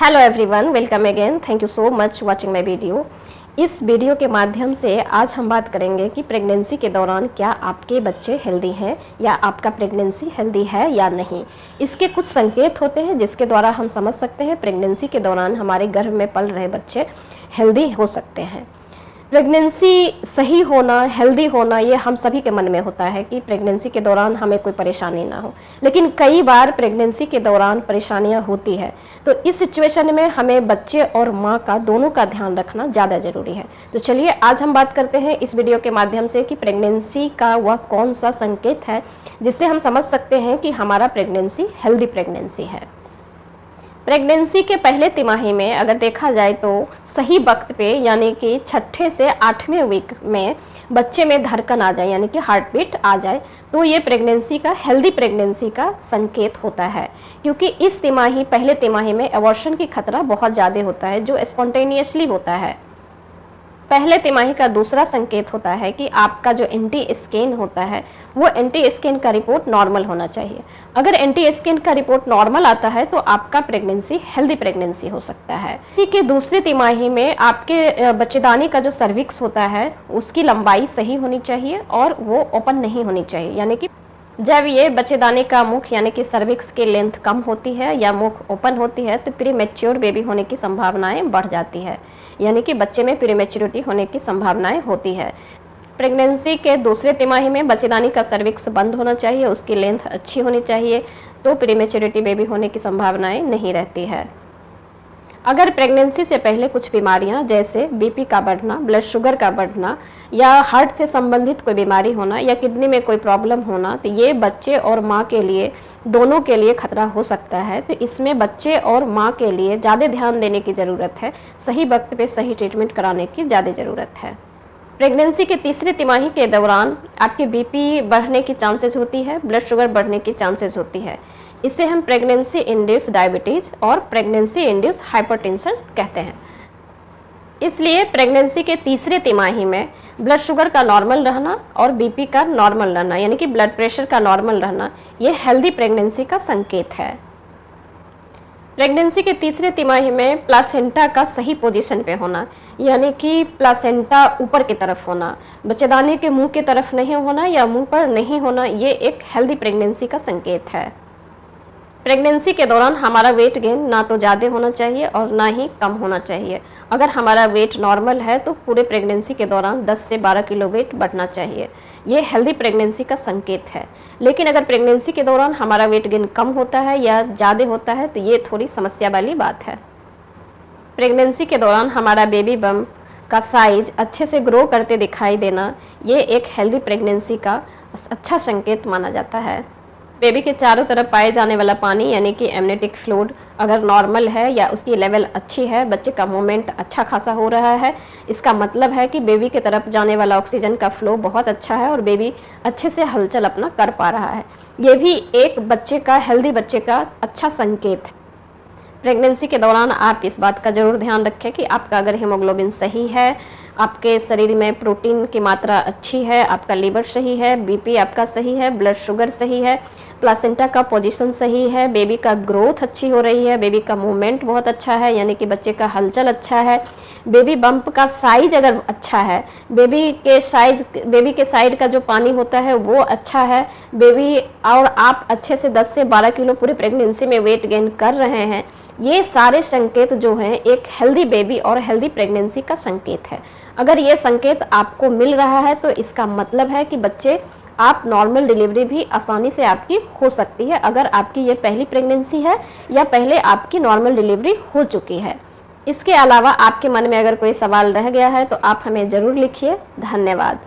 Hello everyone, welcome again. Thank you so much watching my video. इस video के माध्यम से आज हम बात करेंगे कि प्रेगनेंसी के दौरान क्या आपके बच्चे हेल्दी हैं या आपका प्रेगनेंसी हेल्दी है या नहीं। इसके कुछ संकेत होते हैं जिसके द्वारा हम समझ सकते हैं प्रेगनेंसी के दौरान हमारे गर्भ में पल रहे बच्चे हेल्दी हो सकते हैं। प्रेगनेंसी सही होना, हेल्दी होना, ये हम सभी के मन में होता है कि प्रेगनेंसी के दौरान हमें कोई परेशानी ना हो, लेकिन कई बार प्रेगनेंसी के दौरान परेशानियां होती है। तो इस सिचुएशन में हमें बच्चे और माँ का दोनों का ध्यान रखना ज़्यादा ज़रूरी है। तो चलिए आज हम बात करते हैं इस वीडियो के माध्यम से कि प्रेगनेंसी का वह कौन सा संकेत है जिससे हम समझ सकते हैं कि हमारा प्रेगनेंसी हेल्दी प्रेगनेंसी है। प्रेगनेंसी के पहले तिमाही में अगर देखा जाए तो सही वक्त पे यानी कि छठे से 8वें वीक में बच्चे में धड़कन आ जाए यानी कि हार्ट बीट आ जाए तो ये प्रेगनेंसी का हेल्दी प्रेगनेंसी का संकेत होता है। क्योंकि इस तिमाही पहले तिमाही में अबॉर्शन की खतरा बहुत ज़्यादा होता है जो स्पॉन्टेनियसली होता है। पहले तिमाही का दूसरा संकेत होता है कि आपका जो एंटी स्कैन होता है वो एंटी स्कैन का रिपोर्ट नॉर्मल होना चाहिए। अगर एंटी स्कैन का रिपोर्ट नॉर्मल आता है तो आपका प्रेगनेंसी हेल्दी प्रेगनेंसी हो सकता है। इसी के दूसरे तिमाही में आपके बच्चेदानी का जो सर्विक्स होता है उसकी लंबाई सही होनी चाहिए और वो ओपन नहीं होनी चाहिए। यानी कि जब ये बच्चेदानी का मुख यानी कि सर्विक्स की लेंथ कम होती है या मुख ओपन होती है तो प्री मैच्योर बेबी होने की संभावनाएं बढ़ जाती है, यानी कि बच्चे में प्री मैच्योरिटी होने की संभावनाएं होती है। प्रेगनेंसी के दूसरे तिमाही में बच्चेदानी का सर्विक्स बंद होना चाहिए, उसकी लेंथ अच्छी होनी चाहिए, तो प्री मैच्योरिटी बेबी होने की संभावनाएं नहीं रहती है। अगर प्रेगनेंसी से पहले कुछ बीमारियां जैसे बीपी का बढ़ना, ब्लड शुगर का बढ़ना या हार्ट से संबंधित कोई बीमारी होना या किडनी में कोई प्रॉब्लम होना तो ये बच्चे और माँ के लिए दोनों के लिए खतरा हो सकता है। तो इसमें बच्चे और माँ के लिए ज़्यादा ध्यान देने की ज़रूरत है, सही वक्त पे सही ट्रीटमेंट कराने की ज़्यादा ज़रूरत है। प्रेगनेंसी के तीसरे तिमाही के दौरान आपके बीपी बढ़ने की चांसेस होती है, ब्लड शुगर बढ़ने की चांसेस होती है। इसे हम प्रेगनेंसी इंड्यूस डायबिटीज और प्रेगनेंसी इंड्यूस हाइपरटेंशन कहते हैं। इसलिए प्रेगनेंसी के तीसरे तिमाही में ब्लड शुगर का नॉर्मल रहना और बीपी का नॉर्मल रहना यानी कि ब्लड प्रेशर का नॉर्मल रहना ये हेल्दी प्रेगनेंसी का संकेत है। प्रेगनेंसी के तीसरे तिमाही में प्लासेंटा का सही पोजीशन पे होना यानी कि प्लासेंटा ऊपर की तरफ होना, बच्चेदानी के मुंह की तरफ नहीं होना या मुंह पर नहीं होना, ये एक हेल्दी प्रेगनेंसी का संकेत है। प्रेगनेंसी के दौरान हमारा वेट गेन ना तो ज़्यादा होना चाहिए और ना ही कम होना चाहिए। अगर हमारा वेट नॉर्मल है तो पूरे प्रेगनेंसी के दौरान 10 से 12 किलो वेट बढ़ना चाहिए, ये हेल्दी प्रेगनेंसी का संकेत है। लेकिन अगर प्रेगनेंसी के दौरान हमारा वेट गेन कम होता है या ज़्यादा होता है तो ये थोड़ी समस्या वाली बात है। प्रेगनेंसी के दौरान हमारा बेबी बम्प का साइज अच्छे से ग्रो करते दिखाई देना ये एक हेल्दी प्रेगनेंसी का अच्छा संकेत माना जाता है। बेबी के चारों तरफ पाए जाने वाला पानी यानी कि एमनेटिक फ्लूइड अगर नॉर्मल है या उसकी लेवल अच्छी है, बच्चे का मूवमेंट अच्छा खासा हो रहा है, इसका मतलब है कि बेबी के तरफ जाने वाला ऑक्सीजन का फ्लो बहुत अच्छा है और बेबी अच्छे से हलचल अपना कर पा रहा है। ये भी एक बच्चे का, हेल्दी बच्चे का अच्छा संकेत है। प्रेगनेंसी के दौरान आप इस बात का ज़रूर ध्यान रखें कि आपका अगर हीमोग्लोबिन सही है, आपके शरीर में प्रोटीन की मात्रा अच्छी है, आपका लीवर सही है, बीपी आपका सही है, ब्लड शुगर सही है, प्लासेंटा का पोजीशन सही है, बेबी का ग्रोथ अच्छी हो रही है, बेबी का मूवमेंट बहुत अच्छा है यानी कि बच्चे का हलचल अच्छा है, बेबी बम्प का साइज अगर अच्छा है, बेबी के साइड का जो पानी होता है वो अच्छा है, बेबी और आप अच्छे से 10 से 12 किलो पूरी प्रेगनेंसी में वेट गेन कर रहे हैं, ये सारे संकेत जो हैं एक हेल्दी बेबी और हेल्दी प्रेगनेंसी का संकेत है। अगर ये संकेत आपको मिल रहा है तो इसका मतलब है कि बच्चे आप नॉर्मल डिलीवरी भी आसानी से आपकी हो सकती है अगर आपकी ये पहली प्रेगनेंसी है या पहले आपकी नॉर्मल डिलीवरी हो चुकी है। इसके अलावा आपके मन में अगर कोई सवाल रह गया है तो आप हमें ज़रूर लिखिए। धन्यवाद।